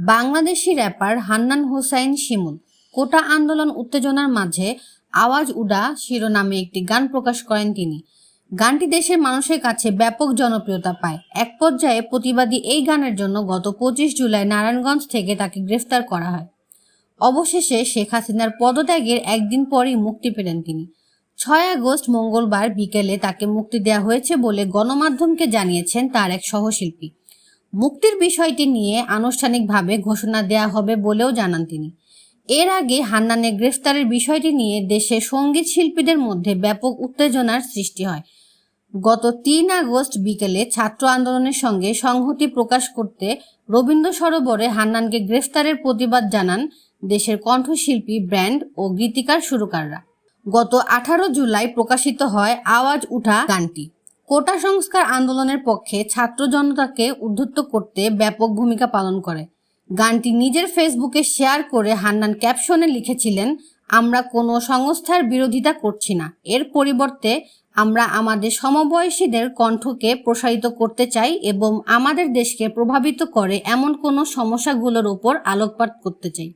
Bangladeshi wrapper Hannan Hossain শিমুল কোটা আন্দোলন উত্তেজনার মাঝে আওয়াজ উডা শিরোনামে একটি গান প্রকাশ করেন তিনি। গানটি দেশের মানুষের কাছে ব্যাপক জনপ্রিয়তা পায়। এক পর্যায়ে প্রতিবাদী এই গানের জন্য গত 25 জুলাই নারায়ণগঞ্জ থেকে তাকে গ্রেফতার করা হয়। অবশেষে শেখ হাসিনার পদত্যাগের একদিন পরই মুক্তি পেলেন তিনি। 6 আগস্ট মঙ্গলবার বিকেলে তাকে মুক্তি দেওয়া হয়েছে বলে গণমাধ্যমকে জানিয়েছেন তার এক সহশিল্পী। মুক্তির বিষয়টি নিয়ে আনুষ্ঠানিকভাবে ঘোষণা দেয়া হবে বলেও জানান তিনি। এর আগে হান্নানের গ্রেফতারের বিষয়টি নিয়ে দেশের সঙ্গীত শিল্পীদের মধ্যে ব্যাপক উত্তেজনার সৃষ্টি হয়। গত 3 আগস্ট বিকেলে ছাত্র আন্দোলনের সঙ্গে সংহতি প্রকাশ করতে রবীন্দ্র সরোবরে হান্নানকে গ্রেফতারের প্রতিবাদ জানান দেশের কণ্ঠশিল্পী, ব্যান্ড ও গীতিকার সুরকাররা। গত 18 জুলাই প্রকাশিত হয় আওয়াজ উঠা গানটি। কোটা সংস্কার আন্দোলনের পক্ষে ছাত্র জনতাকে উদ্বুদ্ধ করতে ব্যাপক ভূমিকা পালন করে। গানটি নিজের ফেসবুকে শেয়ার করে হান্নান ক্যাপশনে লিখেছিলেন, আমরা কোনো সংস্থার বিরোধিতা করছি না, এর পরিবর্তে আমরা আমাদের সমবয়সীদের কণ্ঠকে প্রসারিত করতে চাই এবং আমাদের দেশকে প্রভাবিত করে এমন কোনো সমস্যাগুলোর উপর আলোকপাত করতে চাই।